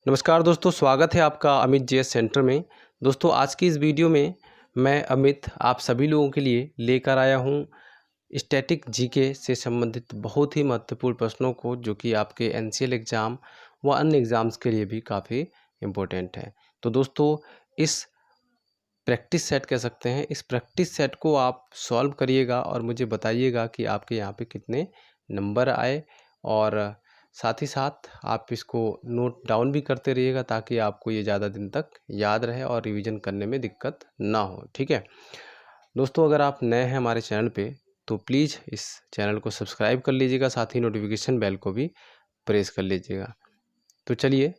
नमस्कार दोस्तों, स्वागत है आपका अमित जीएस सेंटर में। दोस्तों, आज की इस वीडियो में मैं अमित आप सभी लोगों के लिए लेकर आया हूं स्टैटिक जीके से संबंधित बहुत ही महत्वपूर्ण प्रश्नों को, जो कि आपके एनसीएल एग्ज़ाम व अन्य एग्ज़ाम्स के लिए भी काफ़ी इम्पोर्टेंट है। तो दोस्तों, इस प्रैक्टिस सेट कह सकते हैं, इस प्रैक्टिस सेट को आप सॉल्व करिएगा और मुझे बताइएगा कि आपके यहाँ पे कितने नंबर आए, और साथ ही साथ आप इसको नोट डाउन भी करते रहिएगा ताकि आपको ये ज़्यादा दिन तक याद रहे और रिवीजन करने में दिक्कत ना हो। ठीक है दोस्तों, अगर आप नए हैं हमारे चैनल पे तो प्लीज़ इस चैनल को सब्सक्राइब कर लीजिएगा, साथ ही नोटिफिकेशन बेल को भी प्रेस कर लीजिएगा। तो चलिए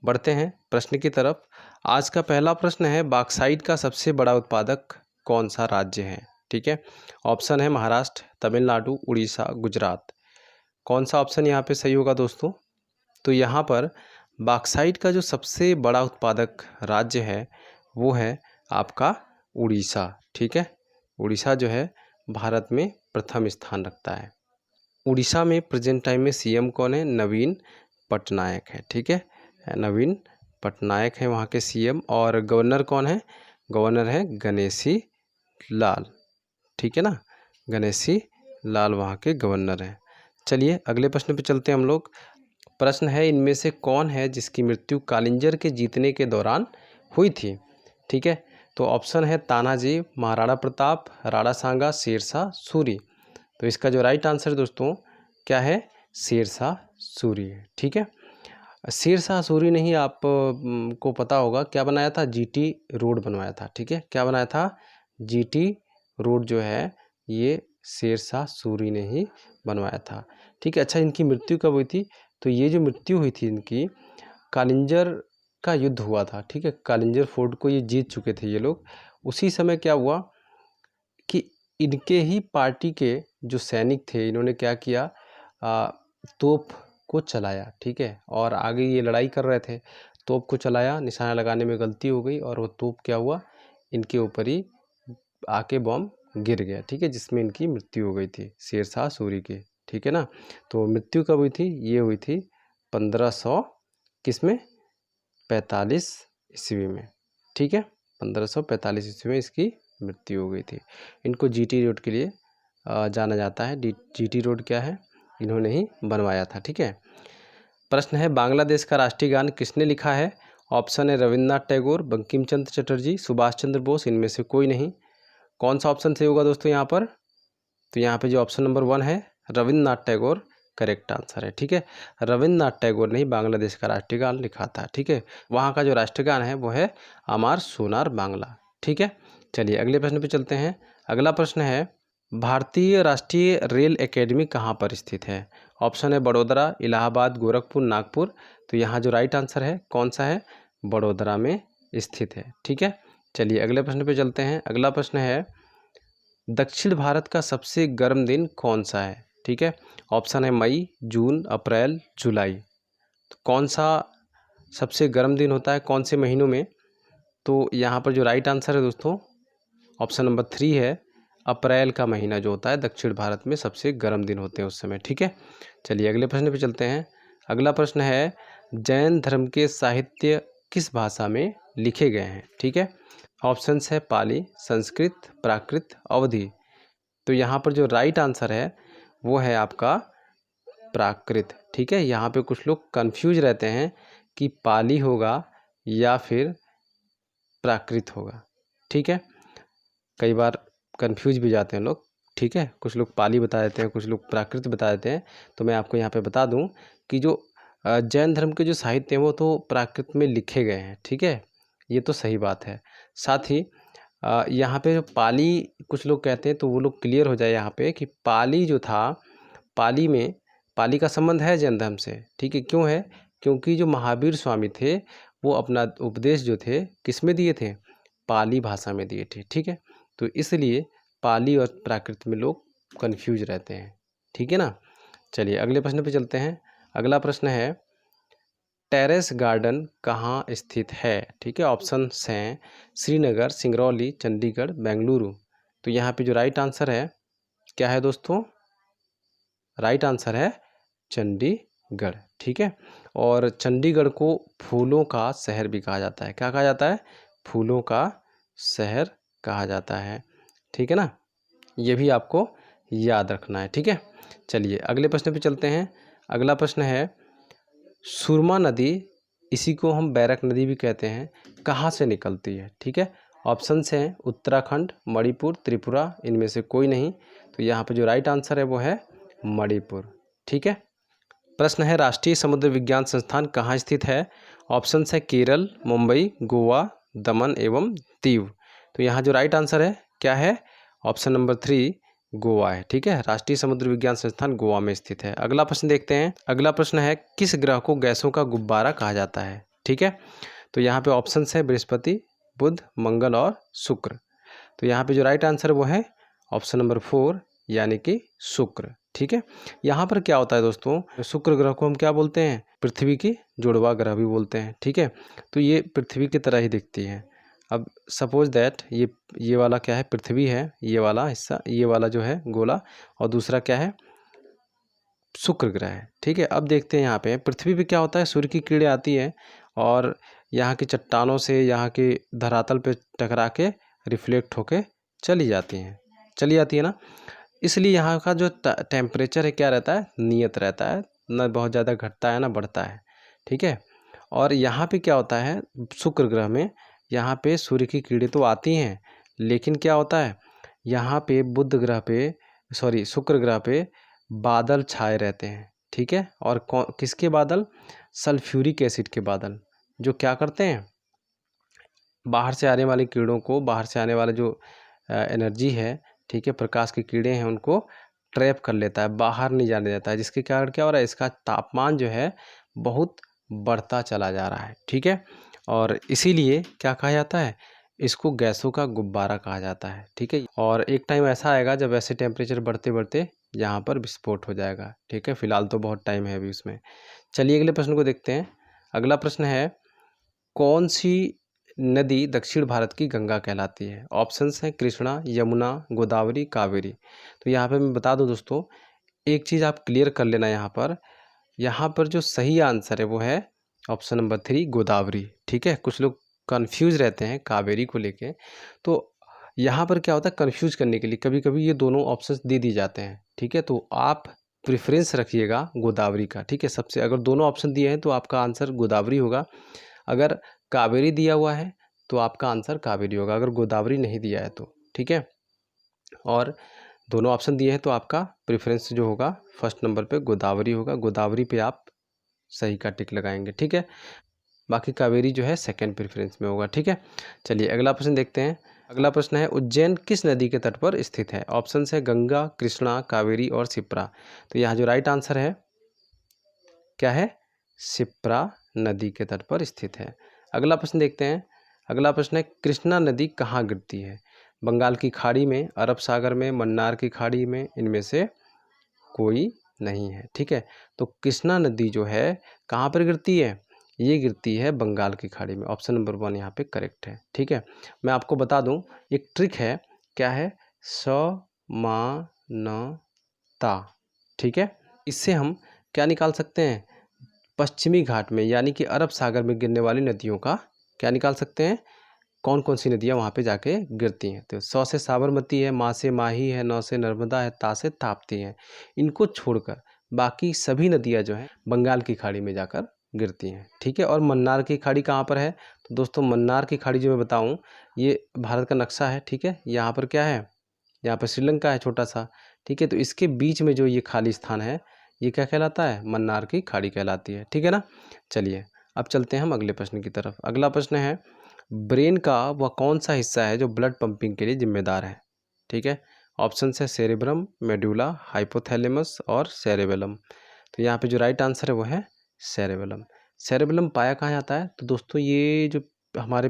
बढ़ते हैं प्रश्न की तरफ। आज का पहला प्रश्न है, बॉक्साइट का सबसे बड़ा उत्पादक कौन सा राज्य है? ठीक है, ऑप्शन है महाराष्ट्र, तमिलनाडु, उड़ीसा, गुजरात। कौन सा ऑप्शन यहाँ पे सही होगा दोस्तों? तो यहाँ पर बॉक्साइट का जो सबसे बड़ा उत्पादक राज्य है वो है आपका उड़ीसा। ठीक है, उड़ीसा जो है भारत में प्रथम स्थान रखता है। उड़ीसा में प्रेजेंट टाइम में सीएम कौन है? नवीन पटनायक है। ठीक है, नवीन पटनायक है वहाँ के सीएम। और गवर्नर कौन है? गवर्नर है गणेशी लाल। ठीक है ना, गणेशी लाल वहाँ के गवर्नर हैं। चलिए अगले प्रश्न पे चलते हैं हम लोग। प्रश्न है, इनमें से कौन है जिसकी मृत्यु कालिंजर के जीतने के दौरान हुई थी? ठीक है, तो ऑप्शन है तानाजी, महाराणा प्रताप, राणा सांगा, शेरशाह सूरी। तो इसका जो राइट आंसर दोस्तों क्या है? शेरशाह सूरी है। ठीक है, शेरशाह सूरी ने ही आप को पता होगा क्या बनाया था? जीटी रोड बनवाया था। ठीक है, क्या बनाया था? जीटी रोड जो है ये शेरशाह सूरी ने ही बनवाया था। ठीक है, अच्छा इनकी मृत्यु कब हुई थी? तो ये जो मृत्यु हुई थी इनकी, कालिंजर का युद्ध हुआ था। ठीक है, कालिंजर फोर्ट को ये जीत चुके थे ये लोग। उसी समय क्या हुआ कि इनके ही पार्टी के जो सैनिक थे, इन्होंने क्या किया, तोप को चलाया। ठीक है, और आगे ये लड़ाई कर रहे थे, तोप को चलाया, निशाना लगाने में गलती हो गई और वो तोप क्या हुआ, इनके ऊपर ही आके बम गिर गया। ठीक है, जिसमें इनकी मृत्यु हो गई थी, शेरशाह सूरी की। ठीक है ना, तो मृत्यु कब हुई थी? ये हुई थी 1500 किसमें? 45 ईस्वी में। ठीक है, 1545 ईस्वी में इसकी मृत्यु हो गई थी। इनको जीटी रोड के लिए जाना जाता है। जीटी रोड क्या है? इन्होंने ही बनवाया था। ठीक है, प्रश्न है, बांग्लादेश का राष्ट्रीय गान किसने लिखा है? ऑप्शन है रविन्द्रनाथ टैगोर, बंकिम चंद्र चटर्जी, सुभाष चंद्र बोस, इनमें से कोई नहीं। कौन सा ऑप्शन सही होगा दोस्तों यहाँ पर? तो यहाँ पे जो ऑप्शन नंबर 1 है रविन्द्रनाथ टैगोर करेक्ट आंसर है। ठीक है, रविन्द्रनाथ टैगोर ने ही बांग्लादेश का राष्ट्रीय गान लिखा था। ठीक है, वहाँ का जो राष्ट्रीय गान है वो है अमार सोनार बांग्ला। ठीक है, चलिए अगले प्रश्न पे चलते हैं। अगला प्रश्न है, भारतीय राष्ट्रीय रेल एकेडमी कहाँ पर स्थित है? ऑप्शन है बड़ोदरा, इलाहाबाद, गोरखपुर, नागपुर। तो यहाँ जो राइट आंसर है कौन सा है? बड़ोदरा में स्थित है। ठीक है, चलिए अगले प्रश्न पे चलते हैं। अगला प्रश्न है, दक्षिण भारत का सबसे गर्म दिन कौन सा है? ठीक है, ऑप्शन है मई, जून, अप्रैल, जुलाई। तो कौन सा सबसे गर्म दिन होता है कौन से महीनों में? तो यहाँ पर जो राइट आंसर है दोस्तों ऑप्शन नंबर 3 है, अप्रैल का महीना जो होता है दक्षिण भारत में सबसे गर्म दिन होते हैं उस समय। ठीक है, चलिए अगले प्रश्न पे चलते हैं। अगला प्रश्न है, जैन धर्म के साहित्य किस भाषा में लिखे गए हैं? ठीक है, ऑप्शंस है पाली, संस्कृत, प्राकृत, अवधी। तो यहाँ पर जो राइट आंसर है वो है आपका प्राकृत। ठीक है, यहाँ पे कुछ लोग कंफ्यूज रहते हैं कि पाली होगा या फिर प्राकृत होगा। ठीक है, कई बार कंफ्यूज भी जाते हैं लोग। ठीक है, कुछ लोग पाली बता देते हैं, कुछ लोग प्राकृत बता देते हैं। तो मैं आपको यहाँ पे बता दूँ कि जो जैन धर्म के जो साहित्य हैं वो तो प्राकृत में लिखे गए हैं। ठीक है, ये तो सही बात है। साथ ही यहाँ पे जो पाली कुछ लोग कहते हैं, तो वो लोग क्लियर हो जाए यहाँ पे कि पाली जो था, पाली में पाली का संबंध है जैन धर्म से। ठीक है, क्यों है? क्योंकि जो महावीर स्वामी थे वो अपना उपदेश जो थे किस में दिए थे? पाली भाषा में दिए थे। ठीक है, तो इसलिए पाली और प्राकृत में लोग कंफ्यूज रहते हैं। ठीक है ना, चलिए अगले प्रश्न पे चलते हैं। अगला प्रश्न है, टेरेस गार्डन कहाँ स्थित है? ठीक है, ऑप्शंस हैं श्रीनगर, सिंगरौली, चंडीगढ़, बेंगलुरु। तो यहाँ पे जो राइट आंसर है क्या है दोस्तों? राइट आंसर है चंडीगढ़। ठीक है, और चंडीगढ़ को फूलों का शहर भी कहा जाता है। क्या कहा जाता है? फूलों का शहर कहा जाता है। ठीक है ना, ये भी आपको याद रखना है। ठीक है, चलिए अगले प्रश्न पे चलते हैं। अगला प्रश्न है, सुरमा नदी, इसी को हम बैरक नदी भी कहते हैं, कहाँ से निकलती है? ठीक है, ऑप्शंस हैं उत्तराखंड, मणिपुर, त्रिपुरा, इनमें से कोई नहीं। तो यहाँ पे जो राइट आंसर है वो है मणिपुर। ठीक है, प्रश्न है, राष्ट्रीय समुद्र विज्ञान संस्थान कहाँ स्थित है? ऑप्शंस है केरल, मुंबई, गोवा, दमन एवं दीव। तो यहाँ जो राइट आंसर है क्या है? ऑप्शन नंबर 3 गोवा है। ठीक है, राष्ट्रीय समुद्र विज्ञान संस्थान गोवा में स्थित है। अगला प्रश्न देखते हैं। अगला प्रश्न है, किस ग्रह को गैसों का गुब्बारा कहा जाता है? ठीक है, तो यहाँ पे ऑप्शंस है बृहस्पति, बुध, मंगल और शुक्र। तो यहाँ पे जो राइट आंसर वो है ऑप्शन नंबर 4 यानी कि शुक्र। ठीक है, यहाँ पर क्या होता है दोस्तों, शुक्र ग्रह को हम क्या बोलते हैं? पृथ्वी की जुड़वा ग्रह भी बोलते हैं। ठीक है, तो ये पृथ्वी की तरह ही दिखती है। अब सपोज दैट ये वाला क्या है? पृथ्वी है, ये वाला हिस्सा, ये वाला जो है गोला, और दूसरा क्या है? शुक्र ग्रह है। ठीक है, अब देखते हैं यहाँ पे पृथ्वी पे क्या होता है, सूर्य की किरणें आती हैं और यहाँ की चट्टानों से यहाँ के धरातल पे टकरा के रिफ्लेक्ट होके चली जाती है ना। इसलिए यहाँ का जो टेम्परेचर है क्या रहता है? नियत रहता है, ना बहुत ज़्यादा घटता है ना बढ़ता है। ठीक है, और यहाँ पे क्या होता है, शुक्र ग्रह में यहाँ पे सूर्य की किरणें तो आती हैं, लेकिन क्या होता है यहाँ पे शुक्र ग्रह पे बादल छाए रहते हैं। ठीक है, और किसके बादल? सल्फ्यूरिक एसिड के बादल, जो क्या करते हैं, बाहर से आने वाली किरणों को, बाहर से आने वाला जो एनर्जी है, ठीक है, प्रकाश की किरणें हैं, उनको ट्रैप कर लेता है, बाहर नहीं जाने देता है, जिसके कारण क्या हो रहा है, इसका तापमान जो है बहुत बढ़ता चला जा रहा है। ठीक है, और इसीलिए क्या कहा जाता है, इसको गैसों का गुब्बारा कहा जाता है। ठीक है, और एक टाइम ऐसा आएगा जब ऐसे टेम्परेचर बढ़ते बढ़ते यहाँ पर विस्फोट हो जाएगा। ठीक है, फिलहाल तो बहुत टाइम है अभी उसमें। चलिए अगले प्रश्न को देखते हैं। अगला प्रश्न है, कौन सी नदी दक्षिण भारत की गंगा कहलाती है? ऑप्शंस हैं कृष्णा, यमुना, गोदावरी, कावेरी। तो यहाँ पे मैं बता दूं दोस्तों, एक चीज़ आप क्लियर कर लेना, यहाँ पर जो सही आंसर है वो है ऑप्शन नंबर 3 गोदावरी। ठीक है, कुछ लोग कंफ्यूज रहते हैं कावेरी को लेके, तो यहाँ पर क्या होता है, कंफ्यूज करने के लिए कभी कभी ये दोनों ऑप्शंस दे दिए जाते हैं। ठीक है, तो आप प्रेफरेंस रखिएगा गोदावरी का। ठीक है, सबसे अगर दोनों ऑप्शन दिए हैं तो आपका आंसर गोदावरी होगा। अगर कावेरी दिया हुआ है तो आपका आंसर कावेरी होगा, अगर गोदावरी नहीं दिया है तो। ठीक है, और दोनों ऑप्शन दिए हैं तो आपका प्रेफरेंस जो होगा फर्स्ट नंबर पे गोदावरी होगा। गोदावरी पे आप सही का टिक लगाएंगे। ठीक है, बाकी कावेरी जो है सेकंड प्रेफरेंस में होगा। ठीक है, चलिए अगला प्रश्न देखते हैं। अगला प्रश्न है, उज्जैन किस नदी के तट पर स्थित है? ऑप्शन है गंगा, कृष्णा, कावेरी और शिप्रा। तो यहाँ जो राइट आंसर है क्या है? शिप्रा नदी के तट पर स्थित है। अगला प्रश्न देखते हैं। अगला प्रश्न है, कृष्णा नदी कहाँ गिरती है? बंगाल की खाड़ी में, अरब सागर में, मन्नार की खाड़ी में, इनमें से कोई नहीं है। ठीक है, तो कृष्णा नदी जो है कहाँ पर गिरती है? ये गिरती है बंगाल की खाड़ी में। ऑप्शन नंबर 1 यहाँ पे करेक्ट है। ठीक है, मैं आपको बता दूं एक ट्रिक है, क्या है? समानता। ठीक है, इससे हम क्या निकाल सकते हैं? पश्चिमी घाट में यानी कि अरब सागर में गिरने वाली नदियों का क्या निकाल सकते हैं, कौन कौन सी नदियाँ वहाँ पे जाके गिरती हैं। तो 100 से साबरमती है, माँ से माही है, 9 से नर्मदा है, ता से ताप्ती है। इनको छोड़कर बाकी सभी नदियाँ जो हैं बंगाल की खाड़ी में जाकर गिरती हैं। ठीक है, और मन्नार की खाड़ी कहाँ पर है? तो दोस्तों मन्नार की खाड़ी जो मैं बताऊँ, ये भारत का नक्शा है। ठीक है, यहाँ पर क्या है, यहाँ पर श्रीलंका है छोटा सा। ठीक है, तो इसके बीच में जो ये खाली स्थान है, ये क्या कहलाता है? मन्नार की खाड़ी कहलाती है। ठीक है ना, चलिए अब चलते हैं हम अगले प्रश्न की तरफ। अगला प्रश्न है, ब्रेन का वह कौन सा हिस्सा है जो ब्लड पंपिंग के लिए जिम्मेदार है? ठीक है, ऑप्शन है सेरेब्रम, मेडुला, हाइपोथैलेमस और सेरेबेलम। तो यहाँ पे जो राइट आंसर है वो है सेरेबेलम। सेरेबेलम पाया कहाँ जाता है? तो दोस्तों ये जो हमारे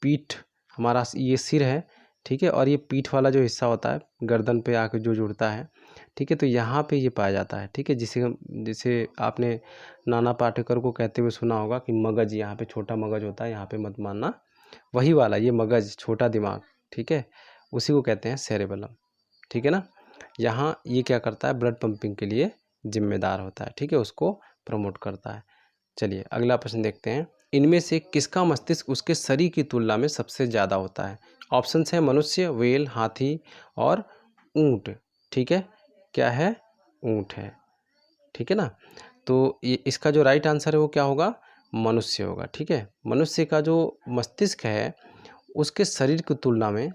पीठ, हमारा ये सिर है, ठीक है, और ये पीठ वाला जो हिस्सा होता है गर्दन पे आके जो जुड़ता है, ठीक है, तो यहाँ पे ये पाया जाता है। ठीक है, जिसे आपने नाना पाटेकर को कहते हुए सुना होगा कि मगज, यहाँ पे छोटा मगज होता है, यहाँ पे मत मानना, वही वाला ये मगज, छोटा दिमाग, ठीक है, उसी को कहते हैं सेरेबेलम। ठीक है ना, यहाँ ये क्या करता है, ब्लड पंपिंग के लिए जिम्मेदार होता है। ठीक है, उसको प्रमोट करता है। चलिए अगला प्रश्न देखते हैं। इनमें से किसका मस्तिष्क उसके शरीर की तुलना में सबसे ज़्यादा होता है? ऑप्शंस है मनुष्य, व्हेल, हाथी और ऊँट। ठीक है, क्या है? ऊँट है। ठीक है ना। तो ये इसका जो राइट आंसर है वो क्या होगा? मनुष्य होगा। ठीक है, मनुष्य का जो मस्तिष्क है उसके शरीर की तुलना में,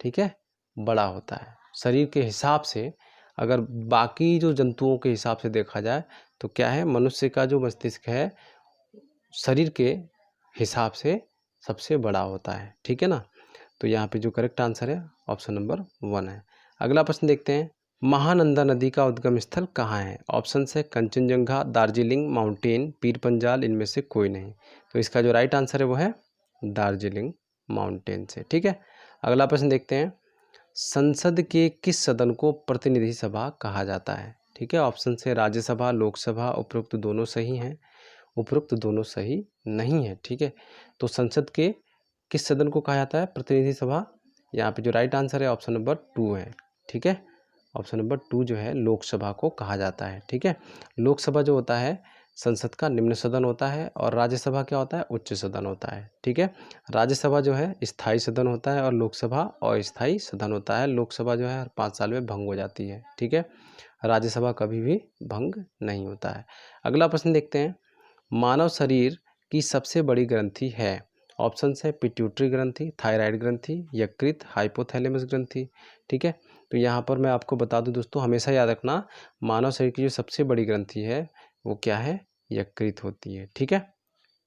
ठीक है, बड़ा होता है। शरीर के हिसाब से अगर बाकी जो जंतुओं के हिसाब से देखा जाए तो क्या है, मनुष्य का जो मस्तिष्क है शरीर के हिसाब से सबसे बड़ा होता है। ठीक है ना। तो यहाँ पे जो करेक्ट आंसर है ऑप्शन नंबर 1 है। अगला प्रश्न देखते हैं। महानंदा नदी का उद्गम स्थल कहाँ है? ऑप्शन है कंचनजंगा, दार्जिलिंग माउंटेन, पीर पंजाल, इनमें से कोई नहीं। तो इसका जो राइट आंसर है वो है दार्जिलिंग माउंटेन से। ठीक है, अगला प्रश्न देखते हैं। संसद के किस सदन को प्रतिनिधि सभा कहा जाता है? ठीक है, ऑप्शन है राज्यसभा, लोकसभा, उपरोक्त दोनों सही हैं, उपरोक्त दोनों सही नहीं है। ठीक है, तो संसद के किस सदन को कहा जाता है प्रतिनिधि सभा? यहाँ पे जो राइट आंसर है ऑप्शन नंबर 2 है। ठीक है, ऑप्शन नंबर 2 जो है लोकसभा को कहा जाता है। ठीक है, लोकसभा जो होता है संसद का निम्न सदन होता है और राज्यसभा क्या होता है? उच्च सदन होता है। ठीक है, राज्यसभा जो है स्थायी सदन होता है और लोकसभा अस्थायी सदन होता है। लोकसभा जो है हर 5 साल में भंग हो जाती है। ठीक है, राज्यसभा कभी भी भंग नहीं होता है। अगला प्रश्न देखते हैं। मानव शरीर की सबसे बड़ी ग्रंथि है? ऑप्शन है पिट्यूटरी ग्रंथि, थायराइड ग्रंथि, यकृत, हाइपोथैलेमस ग्रंथि। ठीक है, तो यहाँ पर मैं आपको बता दूं दोस्तों, हमेशा याद रखना मानव शरीर की जो सबसे बड़ी ग्रंथि है वो क्या है? यकृत होती है। ठीक है,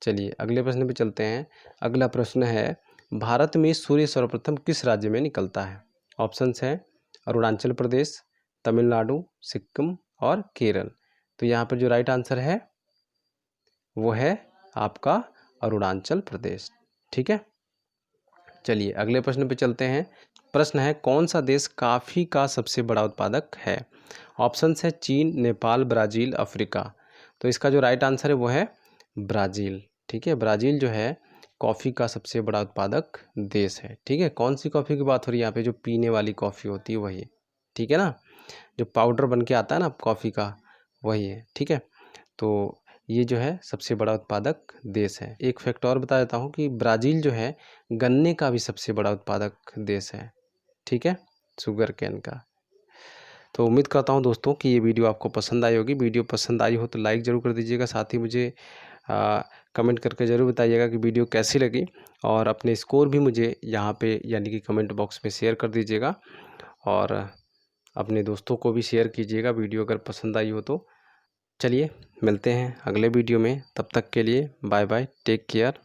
चलिए अगले प्रश्न पे चलते हैं। अगला प्रश्न है भारत में सूर्य सर्वप्रथम किस राज्य में निकलता है? ऑप्शन है अरुणाचल प्रदेश, तमिलनाडु, सिक्किम और केरल। तो यहाँ पर जो राइट आंसर है वो है आपका अरुणाचल प्रदेश। ठीक है, चलिए अगले प्रश्न पे चलते हैं। प्रश्न है कौन सा देश कॉफ़ी का सबसे बड़ा उत्पादक है? ऑप्शन है चीन, नेपाल, ब्राज़ील, अफ्रीका। तो इसका जो राइट आंसर है वो है ब्राज़ील। ठीक है, ब्राज़ील जो है कॉफ़ी का सबसे बड़ा उत्पादक देश है। ठीक है, कौन सी कॉफ़ी की बात हो रही है यहाँ पे? जो पीने वाली कॉफ़ी होती है वही। ठीक है ना, जो पाउडर बन के आता है ना कॉफ़ी का, वही है। ठीक है, तो ये जो है सबसे बड़ा उत्पादक देश है। एक फैक्ट और बता देता हूँ कि ब्राज़ील जो है गन्ने का भी सबसे बड़ा उत्पादक देश है। ठीक है, शुगर केन का। तो उम्मीद करता हूँ दोस्तों कि ये वीडियो आपको पसंद आई होगी। वीडियो पसंद आई हो तो लाइक ज़रूर कर दीजिएगा, साथ ही मुझे कमेंट करके ज़रूर बताइएगा कि वीडियो कैसी लगी, और अपने स्कोर भी मुझे यहाँ पे यानी कि कमेंट बॉक्स में शेयर कर दीजिएगा, और अपने दोस्तों को भी शेयर कीजिएगा वीडियो अगर पसंद आई हो तो। चलिए मिलते हैं अगले वीडियो में, तब तक के लिए बाय बाय, टेक केयर।